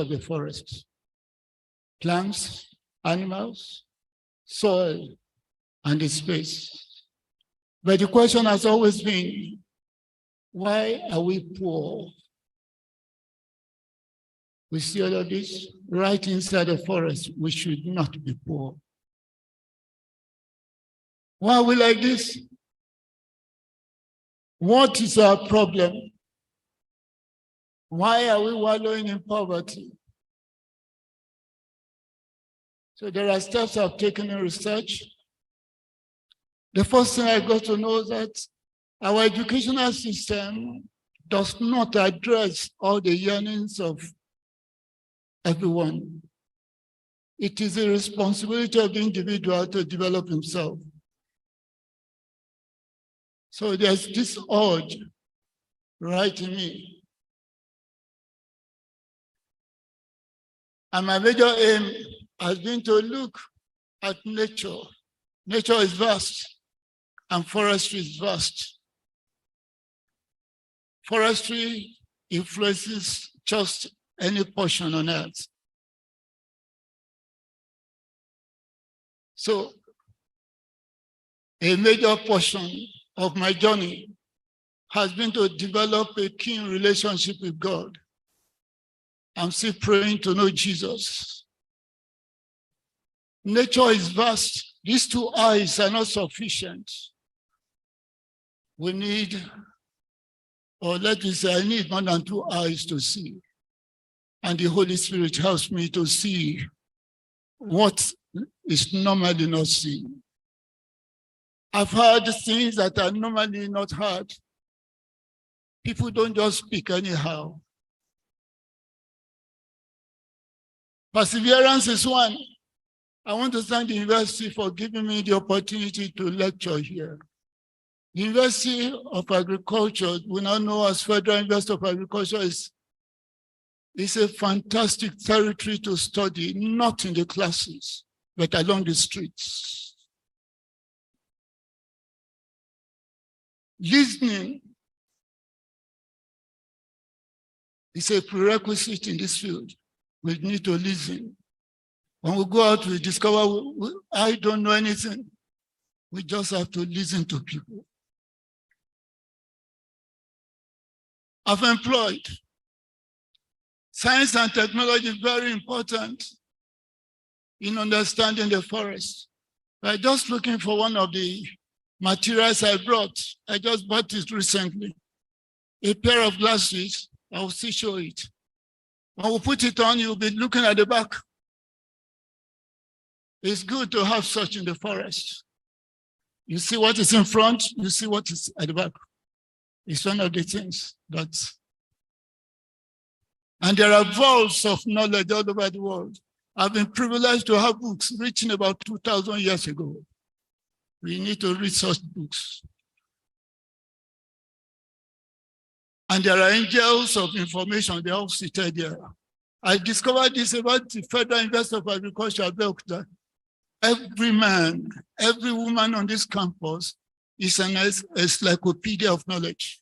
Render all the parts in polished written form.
of the forest: plants, animals, soil, and the space. But the question has always been, why are we poor? We see all of this right inside the forest. We should not be poor. Why are we like this? What is our problem? Why are we wallowing in poverty? So there are steps I've taken in research. The first thing I got to know is that our educational system does not address all the yearnings of everyone. It is the responsibility of the individual to develop himself. So there's this urge right in me. And my major aim has been to look at nature. Nature is vast, and forestry is vast. Forestry influences just any portion on earth. So a major portion of my journey has been to develop a keen relationship with God. I'm still praying to know Jesus. Nature is vast. These two eyes are not sufficient. We need, or let me say, I need more than two eyes to see. And the Holy Spirit helps me to see what is normally not seen. I've heard things that are normally not heard. People don't just speak anyhow. Perseverance is one. I want to thank the university for giving me the opportunity to lecture here. The University of Agriculture, we now know as Federal University of Agriculture, is a fantastic territory to study, not in the classes, but along the streets. Listening is a prerequisite in this field. We need to listen. When we go out, we discover I don't know anything. We just have to listen to people. I've employed. Science and technology is very important in understanding the forest. By just looking for one of the materials I brought, I just bought it recently. A pair of glasses, I'll still show it. When we put it on, you'll be looking at the back. It's good to have such in the forest. You see what is in front, you see what is at the back. It's one of the things that, and there are vaults of knowledge all over the world. I've been privileged to have books written about 2,000 years ago. We need to read such books. And there are angels of information, they're all seated there. I discovered this about the Federal University of Agriculture, Abeokuta. Every man, every woman on this campus is an encyclopedia of knowledge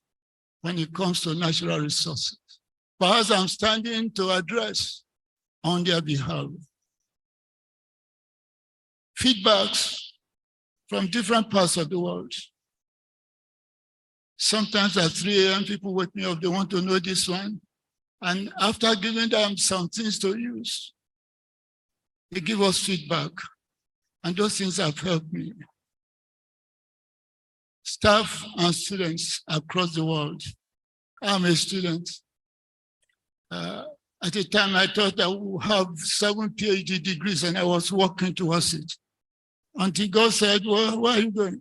when it comes to natural resources. Perhaps I'm standing to address on their behalf. Feedbacks from different parts of the world. Sometimes at 3 a.m., people wake me up, they want to know this one. And after giving them some things to use, they give us feedback. And those things have helped me. Staff and students across the world. I'm a student. At the time, I thought I would have 7 PhD degrees, and I was working towards it. Until God said, well, where are you going?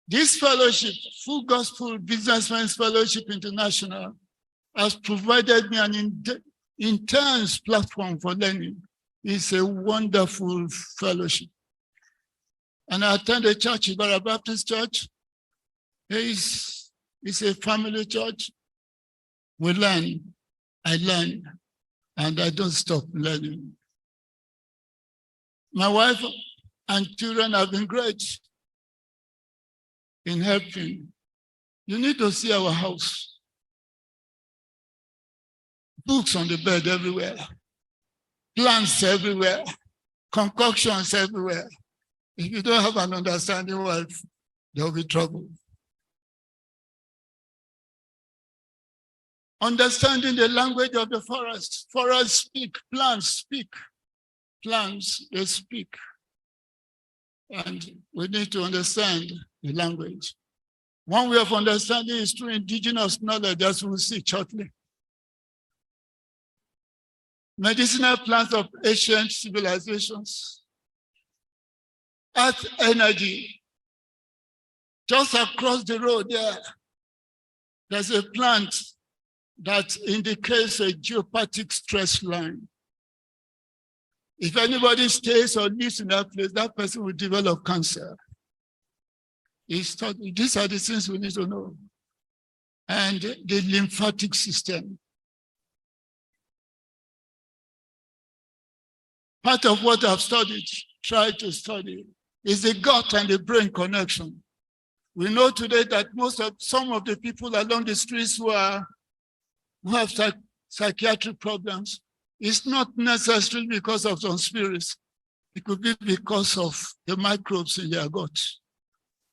This fellowship, Full Gospel Businessmen's Fellowship International, has provided me an intense platform for learning. It's a wonderful fellowship. And I attend a church, Ibarra Baptist Church. It's a family church. We learn, I learn, and I don't stop learning. My wife and children have been great in helping. You need to see our house. books on the bed everywhere, plants everywhere, concoctions everywhere. If you don't have an understanding, well, there will be trouble. Understanding the language of the forest. Forests speak, plants speak. Plants, they speak. And we need to understand the language. One way of understanding is through indigenous knowledge, as we'll see shortly. Medicinal plants of ancient civilizations. Earth energy. Just across the road there, there's a plant that indicates a geopathic stress line. If anybody stays or lives in that place, that person will develop cancer. These are the things we need to know. And the lymphatic system. Part of what I've studied, tried to study, is the gut and the brain connection. We know today that some of the people along the streets who have psychiatric problems, it's not necessarily because of some spirits. It could be because of the microbes in their gut,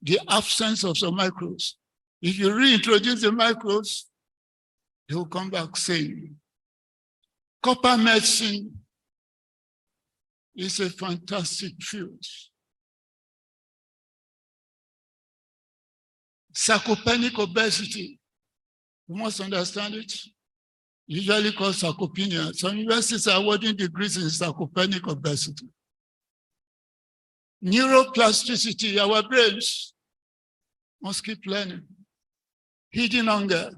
the absence of some microbes. If you reintroduce the microbes, they will come back sane. Copper medicine is a fantastic field. Sarcopenic obesity, you must understand it. Usually called sarcopenia. Some universities are awarding degrees in sarcopenic obesity. Neuroplasticity, our brains must keep learning. Hidden hunger.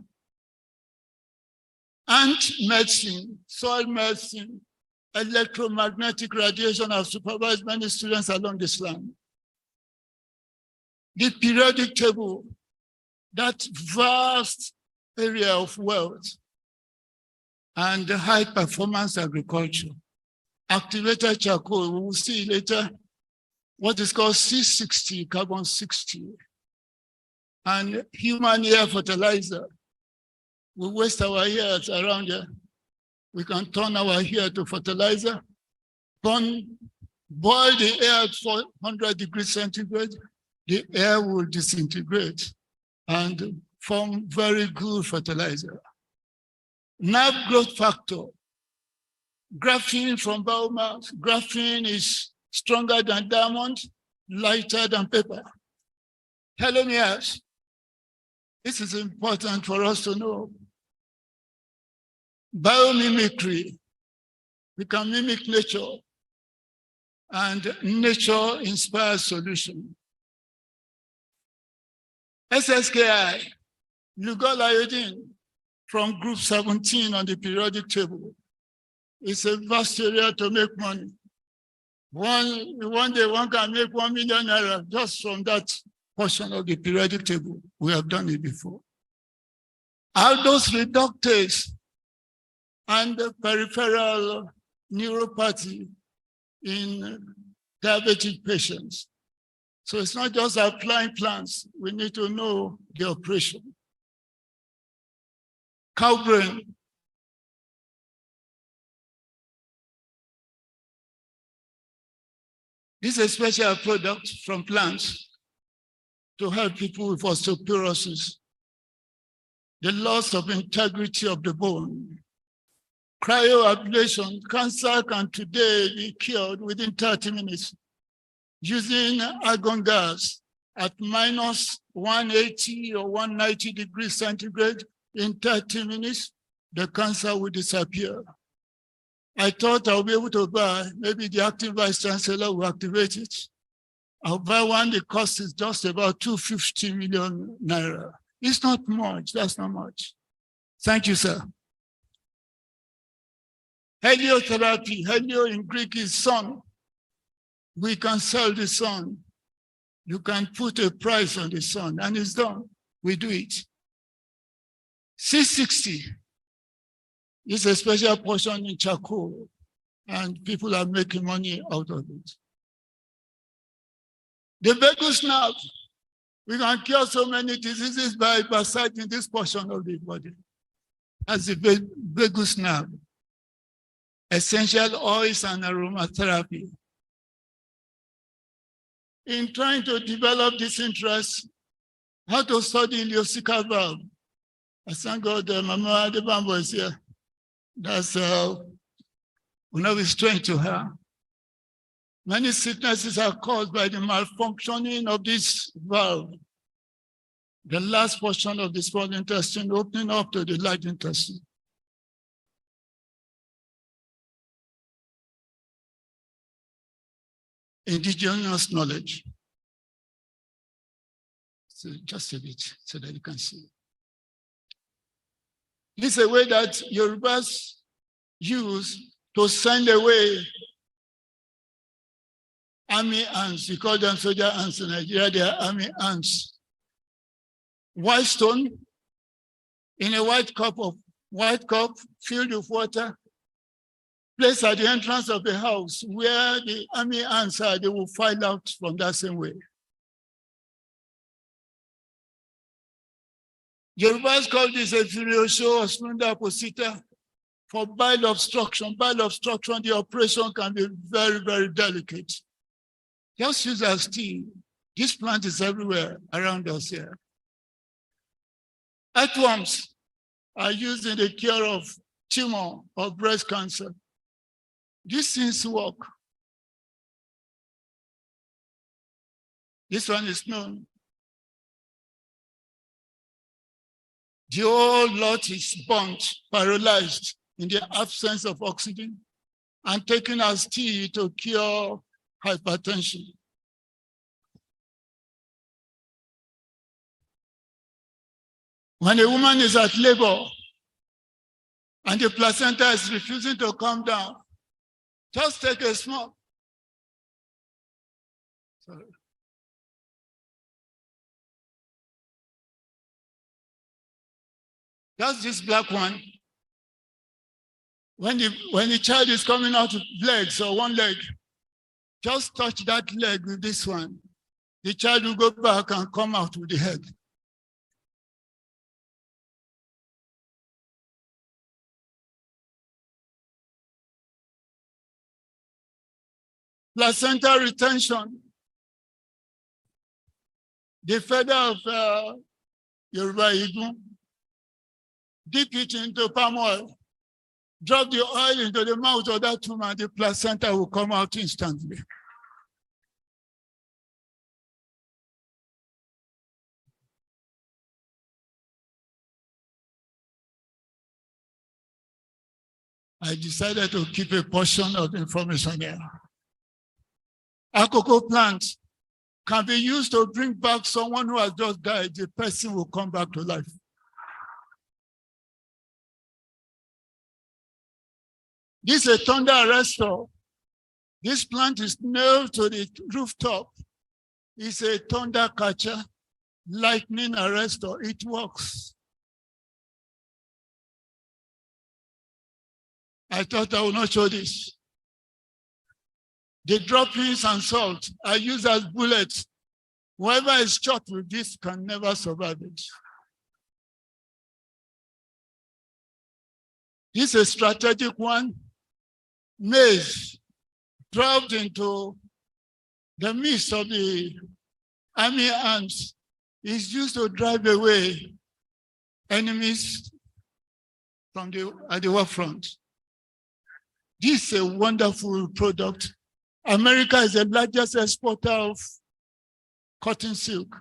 Ant medicine, soil medicine, electromagnetic radiation have supervised many students along this line. The periodic table, that vast area of wealth, and the high performance agriculture. Activated charcoal, we will see later what is called C60, carbon 60. And human hair fertilizer. We waste our hairs around here. We can turn our hair to fertilizer, boil the air at 400 degrees centigrade, the air will disintegrate and form very good fertilizer. Nerve growth factor. Graphene from biomass. Graphene is stronger than diamond, lighter than paper. Telomeres. This is important for us to know. Biomimicry. We can mimic nature, and nature inspires solution. SSKI, Lugol iodine, from group 17 on the periodic table. It's a vast area to make money. One day one can make 1 million naira just from that portion of the periodic table. We have done it before. Aldose reductase and the peripheral neuropathy in diabetic patients. So it's not just applying plants. We need to know the operation. Cow brain. This is a special product from plants to help people with osteoporosis, the loss of integrity of the bone. Cryoablation, cancer can today be cured within 30 minutes using argon gas at minus 180 or 190 degrees centigrade. In 30 minutes, the cancer will disappear. I thought I'll be able to buy, maybe the acting vice chancellor will activate it. I'll buy one, the cost is just about 250 million naira. It's not much, that's not much. Thank you, sir. Heliotherapy, helio in Greek is sun. We can sell the sun. You can put a price on the sun, and it's done. We do it. C60 is a special portion in charcoal, and people are making money out of it. The vagus nerve, we can cure so many diseases by massaging this portion of the body. as the vagus nerve, essential oils and aromatherapy. In trying to develop this interest, how to study ileocecal valve. I thank God Mama Adebambo is here. That's will not be strange to her. Many sicknesses are caused by the malfunctioning of this valve, the last portion of the small intestine opening up to the large intestine. Indigenous knowledge. So just a bit so that you can see. This is a way that Yorubas use to send away army ants. We call them soldier ants in Nigeria. They are army ants. White stone in a white cup filled with water, placed at the entrance of the house where the army ants are. They will file out from that same way. Yorubas call this a furiosho or splenda posita for bile obstruction. Bile obstruction, the operation can be very, very delicate. Just use as tea. This plant is everywhere around us here. Earthworms are used in the cure of tumor or breast cancer. These things work. This one is known. The whole lot is burnt, paralyzed in the absence of oxygen, and taken as tea to cure hypertension. When a woman is at labor and the placenta is refusing to come down, just take a small. Sorry. Just this black one. When the child is coming out with legs or one leg, just touch that leg with this one. The child will go back and come out with the head. Placenta retention. The feather of Yoruba Igun. Dip it into palm oil. Drop the oil into the mouth of that woman, the placenta will come out instantly. I decided to keep a portion of the information here. A cocoa plant can be used to bring back someone who has just died. The person will come back to life. This is a thunder arrestor. This plant is nailed to the rooftop. It's a thunder catcher, lightning arrestor. It works. I thought I would not show this. The droppings and salt are used as bullets. Whoever is shot with this can never survive it. This is a strategic one. Maize dropped into the midst of the army ants is used to drive away enemies from at the war front. This is a wonderful product. America is the largest exporter of cotton silk.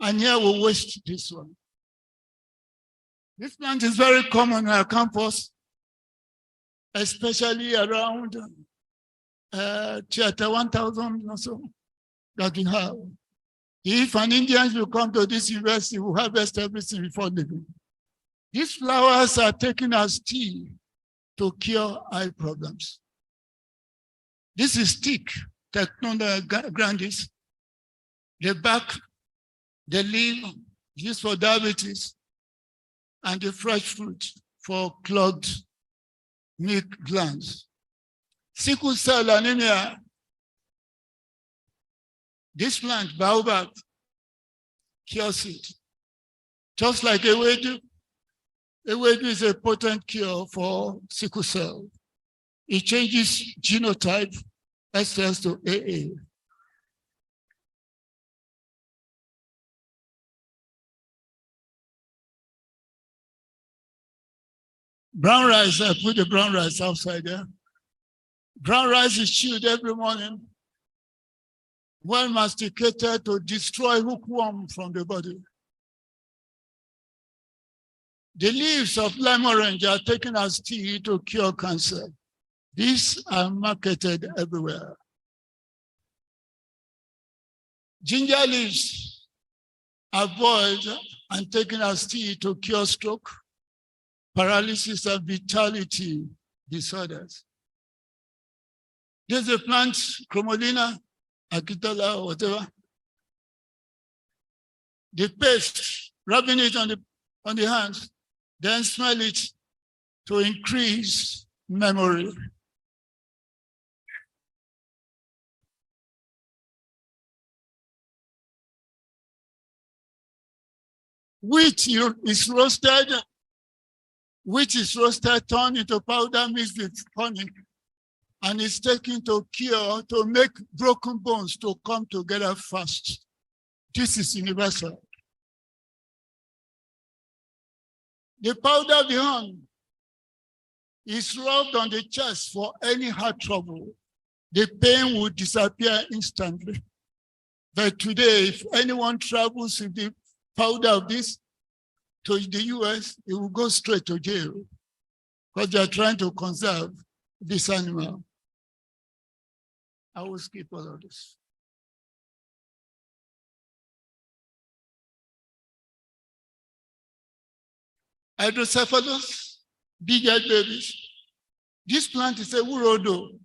And here we waste this one. This plant is very common on our campus, especially around Theater 1000 or so that we have. If an Indian will come to this university, we harvest everything before leaving. These flowers are taken as tea to cure eye problems. This is stick, Technona grandis. The bark, the leaf used for diabetes, and the fresh fruit for clogged milk glands. Sickle cell anemia. This plant, baobab, cures it. Just like a wedu, Ewedu is a potent cure for sickle cell. It changes genotype SS to AA. Brown rice, I put the brown rice outside there. Brown rice is chewed every morning, well masticated to destroy hookworm from the body. The leaves of lime orange are taken as tea to cure cancer. These are marketed everywhere. Ginger leaves are boiled and taken as tea to cure stroke, paralysis, and vitality disorders. There's a plant, Cromolina, Akitola, or whatever. The paste, rubbing it on the hands, then smell it to increase memory. Wheat is roasted, turned into powder mixed with honey, and is taken to cure, to make broken bones to come together fast. This is universal. The powder behind is rubbed on the chest for any heart trouble. The pain will disappear instantly. But today, if anyone travels with the powder of this to the US, it will go straight to jail because they are trying to conserve this animal. I will skip all of this. Hydrocephalus, big-head babies. This plant is a wurodo.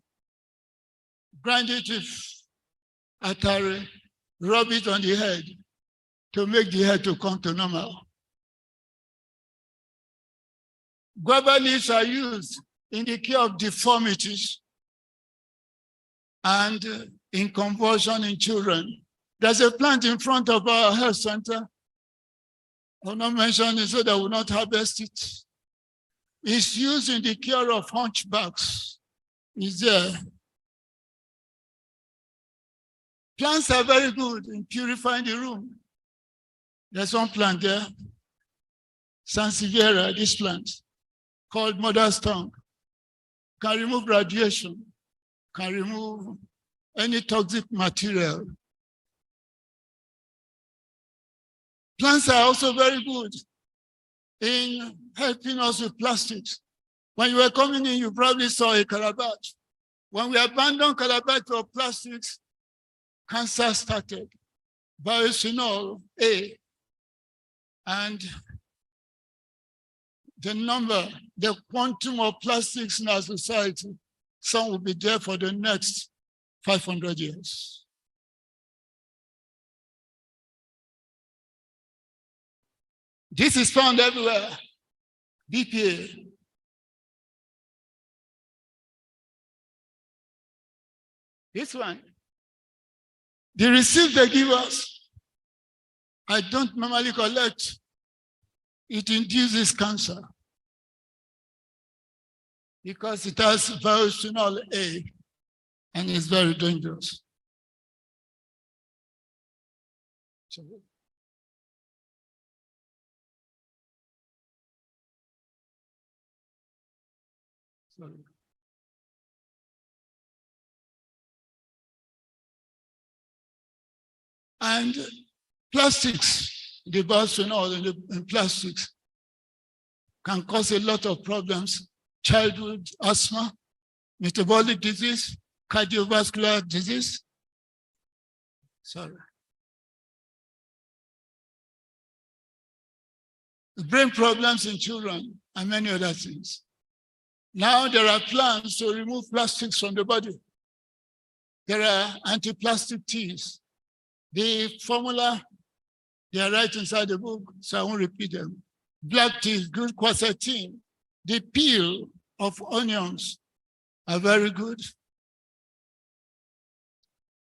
Grind it with atare, rub it on the head to make the head to come to normal. Guava leaves are used in the cure of deformities and in convulsion in children. There's a plant in front of our health center. I'll not mention it so that we'll not harvest it. It's used in the cure of hunchbacks. It's there. Plants are very good in purifying the room. There's one plant there, Sansevieria, this plant, called mother's tongue. Can remove radiation, can remove any toxic material. Plants are also very good in helping us with plastics. When you were coming in, you probably saw a calabash. When we abandoned calabash for plastics, cancer started. Bisphenol A. And the quantum of plastics in our society, some will be there for the next 500 years. This is found everywhere. BPA. This one. The receipt they give us, I don't normally collect. It induces cancer because it has bisphenol A and it's very dangerous. Sorry. And plastics, the bisphenol and plastics can cause a lot of problems: childhood asthma, metabolic disease, cardiovascular disease. Sorry. Brain problems in children and many other things. Now there are plans to remove plastics from the body. There are anti-plastic teas. The formula, they are right inside the book, so I won't repeat them. Black tea is good, quercetin. The peel of onions are very good.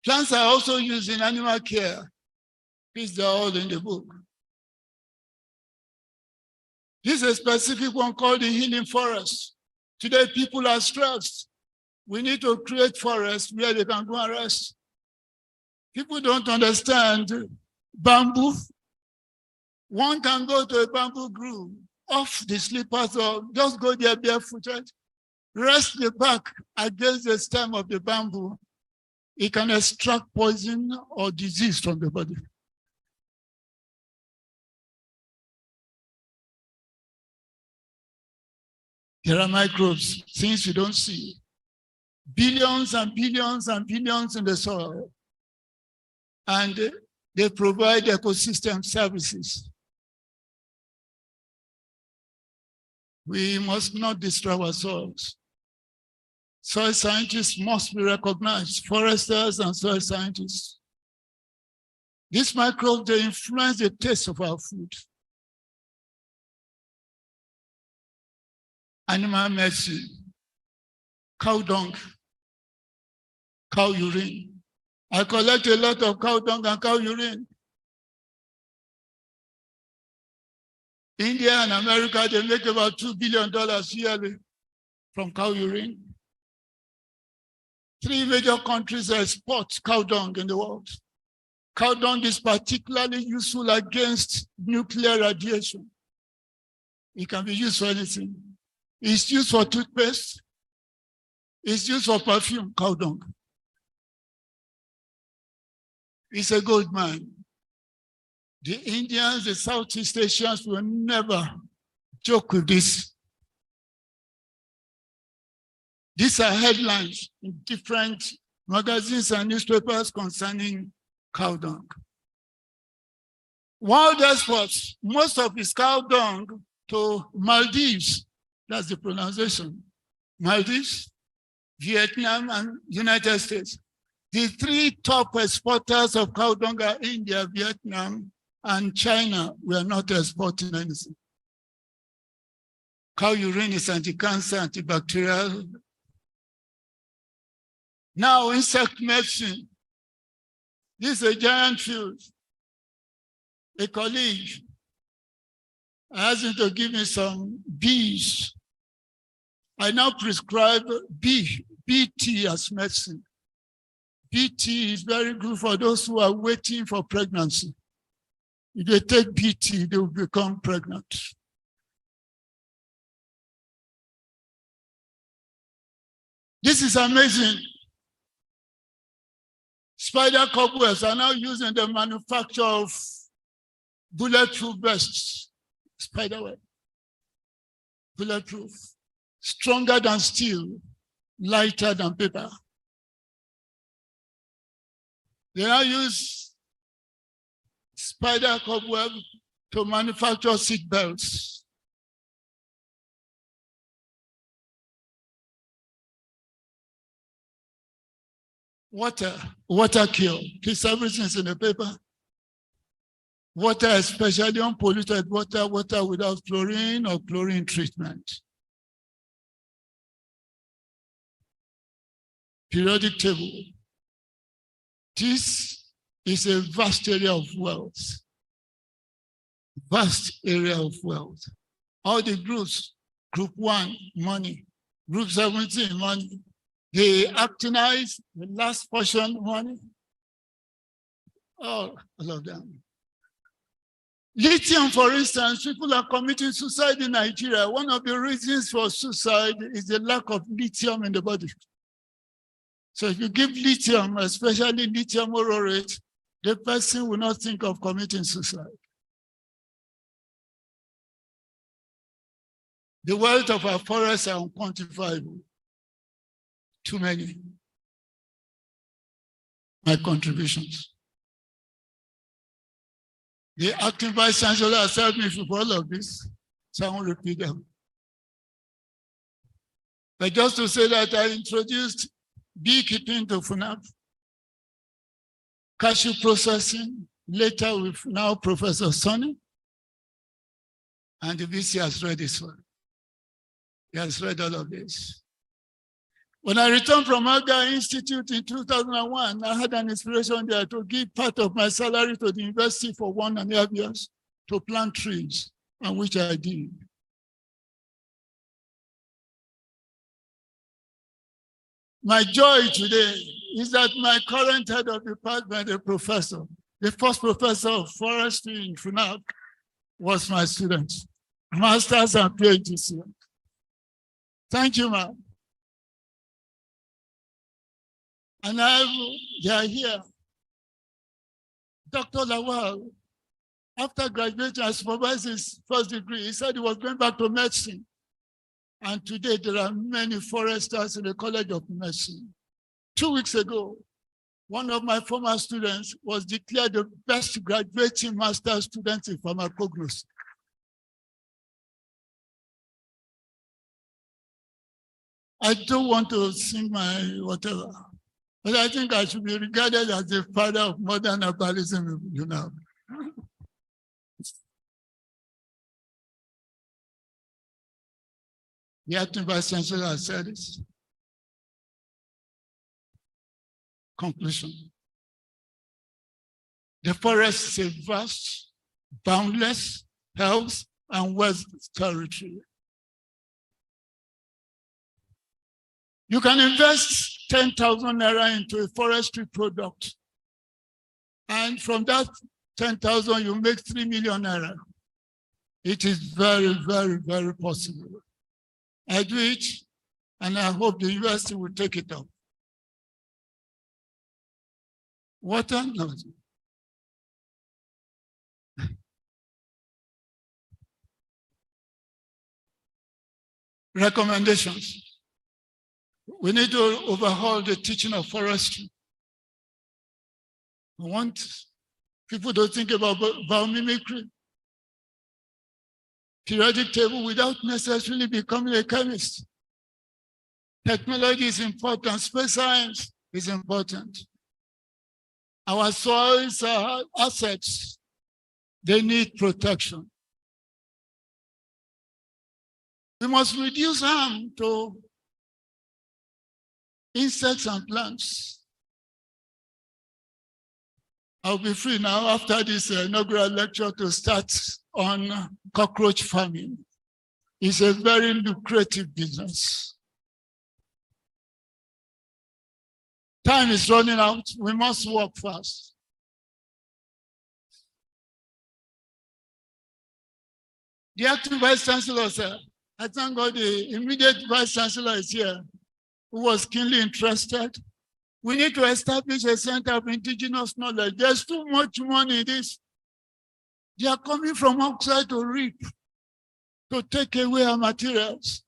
Plants are also used in animal care. These are all in the book. This is a specific one called the healing forest. Today, people are stressed. We need to create forests where they can go and rest. People don't understand bamboo. One can go to a bamboo grove off the slippers or just go there barefooted, rest the back against the stem of the bamboo. It can extract poison or disease from the body. There are microbes, things you don't see. Billions and billions and billions in the soil. And they provide ecosystem services. We must not destroy our soils. Soil scientists must be recognized, foresters and soil scientists. These microbes, they influence the taste of our food. Animal medicine, cow dung, cow urine. I collect a lot of cow dung and cow urine. India and America, they make about $2 billion yearly from cow urine. 3 major countries export cow dung in the world. Cow dung is particularly useful against nuclear radiation. It can be used for anything. It's used for toothpaste. It's used for perfume, cow dung. It's a gold mine. The Indians, the Southeast Asians will never joke with this. These are headlines in different magazines and newspapers concerning cow dung. Wild exports, most of his cow dung to Maldives, that's the pronunciation, Maldives, Vietnam, and United States. The 3 top exporters of cow dung are India, Vietnam, and China. We are not exporting anything. Cow urine is anti-cancer, antibacterial. Now, insect medicine. This is a giant field. A colleague asked him to give me some bees. I now prescribe BT as medicine. BT is very good for those who are waiting for pregnancy. If they take BT, they will become pregnant. This is amazing. Spider cobwebs are now used in the manufacture of bulletproof vests. Spider web. Bulletproof. Stronger than steel, lighter than paper. They now use spider cobweb to manufacture seat belts. Water cure. Please, everything's in the paper. Water, especially unpolluted water, water without chlorine or chlorine treatment. Periodic table. This is a vast area of wealth. Vast area of wealth. All the groups, group 1, money. Group 17, money. They actinize the last portion, money. All of them. Lithium, for instance, people are committing suicide in Nigeria. One of the reasons for suicide is the lack of lithium in the body. So if you give lithium, especially lithium orotate, the person will not think of committing suicide. The wealth of our forests are unquantifiable. Too many. My contributions. The acting vice chancellor has helped me with all of this, so I won't repeat them. But just to say that I introduced beekeeping to FUNAP, cashew processing, later with now Professor Sonny, and the VC has read this one. He has read all of this. When I returned from Aga Institute in 2001, I had an inspiration there to give part of my salary to the university for 1.5 years to plant trees, and which I did. My joy today is that my current head of department, a professor, the first professor of forestry in FUNAB, was my student, master's and PhD student. Thank you, ma'am. And they are here. Dr. Lawal, after graduating, I supervised his first degree. He said he was going back to medicine. And today there are many foresters in the College of Medicine. 2 weeks ago, one of my former students was declared the best graduating master's student in pharmacognosy. I don't want to sing my whatever, but I think I should be regarded as the father of modern herbalism, you know. The acting vice chancellor has said this. Conclusion. The forest is a vast, boundless, health, and wealth territory. You can invest 10,000 naira into a forestry product. And from that 10,000, you make 3 million naira. It is very, very, very possible. I do it, and I hope the university will take it up. Water? No. Recommendations. We need to overhaul the teaching of forestry. I want people to think about biomimicry, periodic table without necessarily becoming a chemist. Technology is important, space science is important. Our soils are assets. They need protection. We must reduce harm to insects and plants. I'll be free now after this inaugural lecture to start on cockroach farming. It's a very lucrative business. Time is running out. We must work fast. The acting vice chancellor said, I thank God the immediate vice chancellor is here, who was keenly interested. We need to establish a center of indigenous knowledge. There's too much money in this. They are coming from outside to reap, to take away our materials.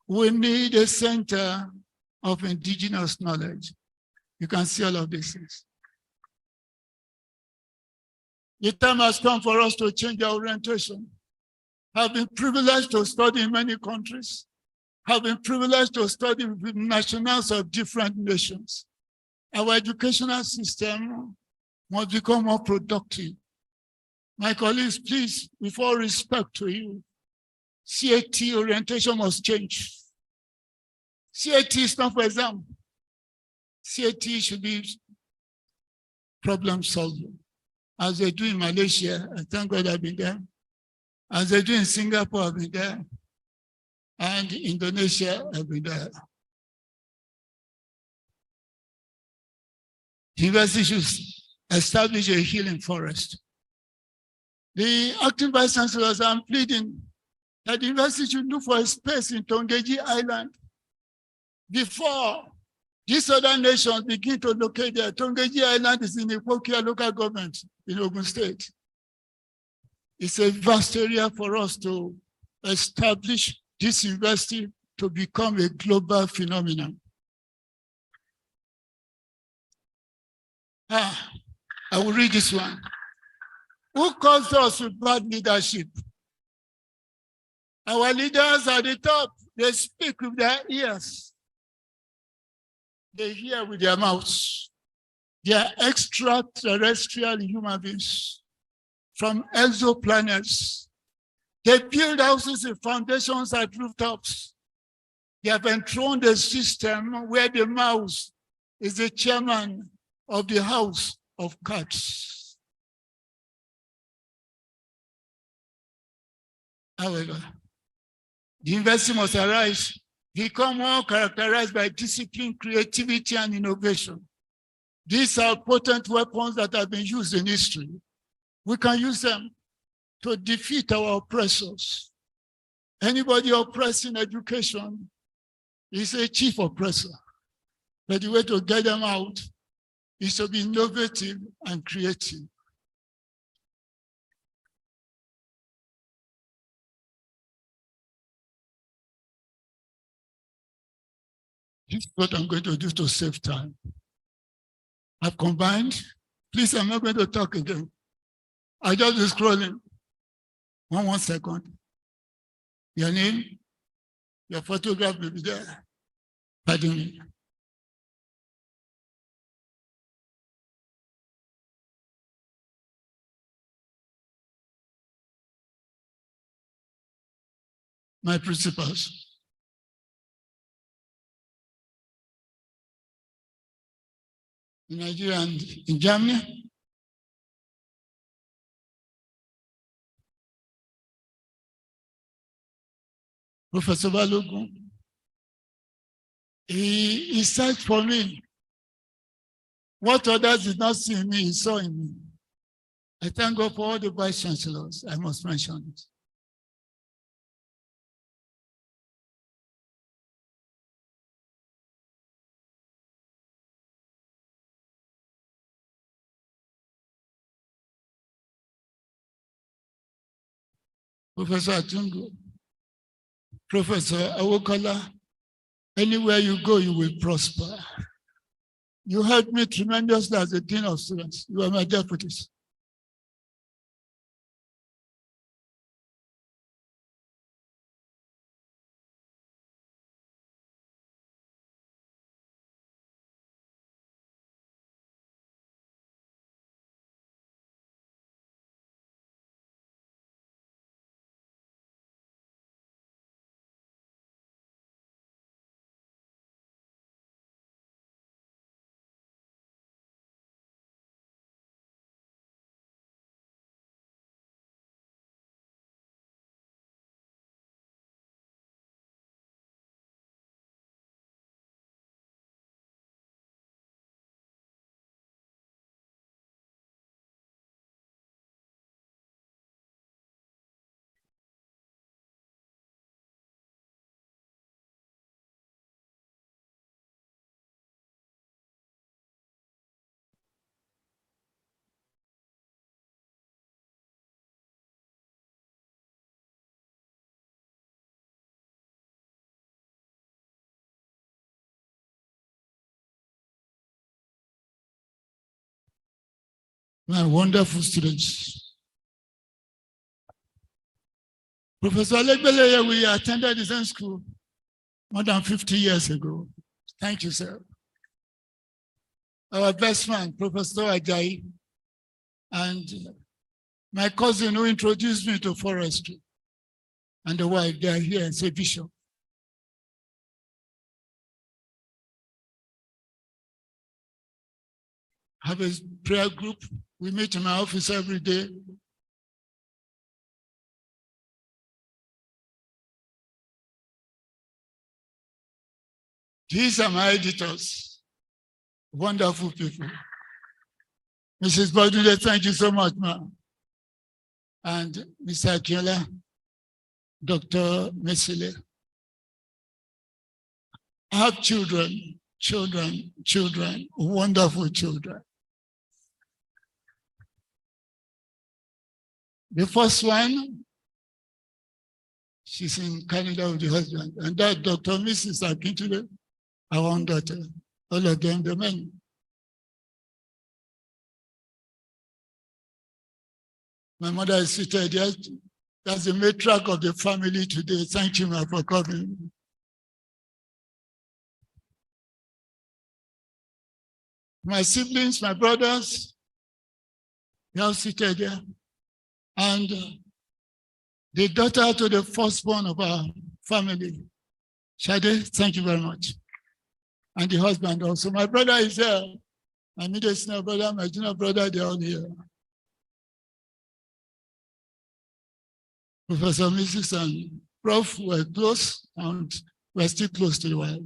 We need a center of indigenous knowledge. You can see all of these things. The time has come for us to change our orientation. I've been privileged to study in many countries. I've been privileged to study with nationals of different nations. Our educational system must become more productive. My colleagues, please, with all respect to you, CAT orientation must change. CAT is not for exam. CAT should be problem solving. As they do in Malaysia, I thank God I've been there. As they do in Singapore, I've been there. And Indonesia, I've been there. The university should establish a healing forest. The acting vice chancellors are pleading that the university should look for a space in Tongeji Island before these other nations begin to locate there. Tongeji Island is in the Ipokia local government in Ogun State. It's a vast area for us to establish this university to become a global phenomenon. I will read this one. Who caused us with bad leadership? Our leaders at the top, they speak with their ears. They hear with their mouths. They are extraterrestrial human beings from exoplanets. They build houses and foundations at rooftops. They have enthroned a system where the mouse is the chairman of the house of cats. However, the university must arise become more characterized by discipline, creativity, and innovation. These are potent weapons that have been used in history. We can use them to defeat our oppressors. Anybody oppressing education is a chief oppressor. But the way to get them out is to be innovative and creative. This is what I'm going to do to save time. I've combined. Please, I'm not going to talk again. I just be scrolling. One second. Your name, your photograph will be there. Pardon me. My principals. In Nigeria and in Germany. Professor Balogun, he said for me, what others did not see in me, he saw in me. I thank God for all the vice chancellors, I must mention it. Professor Atungo, Professor Awokola, anywhere you go, you will prosper. You helped me tremendously as a dean of students. You are my deputies. My wonderful students. Professor Alegbeleye, we attended the same school more than 50 years ago. Thank you, sir. Our best man, Professor Ajayi, and my cousin who introduced me to forestry, and the wife, they are here and say Bishop. Have a prayer group. We meet in my office every day. These are my editors, wonderful people. Mrs. Badude, thank you so much, ma'am. And Mr. Akiola, Dr. Mesile. I have children, wonderful children. The first one, she's in Canada with the husband, and that Dr. Mrs. Akintude, our own daughter, all of them, the men. My mother is seated there. That's the matriarch of the family today. Thank you, ma'am, for coming. My siblings, my brothers, they are seated there. And the daughter to the firstborn of our family, Shade, thank you very much. And the husband also. My brother is there. My middle senior brother, my junior brother, they're all here. Professor, Mrs. and Prof were close, and We're still close to the wife.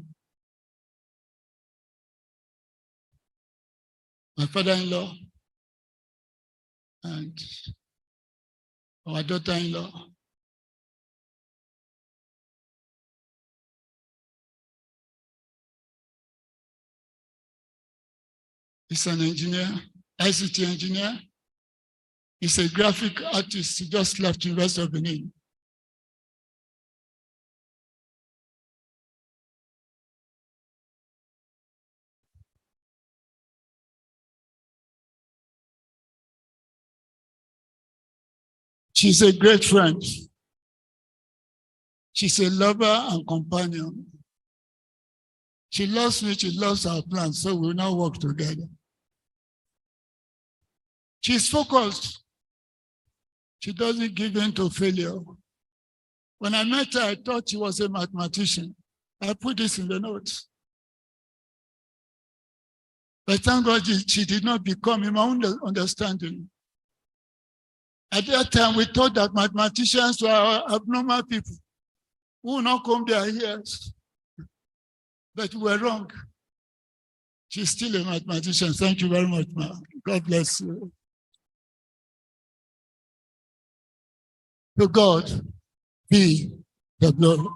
My father-in-law and our daughter-in-law. He's an engineer, ICT engineer. He's a graphic artist. He just left the University of Benin. She's a great friend. She's a lover and companion. She loves me, she loves our plans, so we'll now work together. She's focused. She doesn't give in to failure. When I met her, I thought she was a mathematician. I put this in the notes. But thank God she did not become, in my own understanding. At that time, we thought that mathematicians were abnormal people who will not comb their ears. But we were wrong. She's still a mathematician. Thank you very much, ma. God bless you. To God be the glory.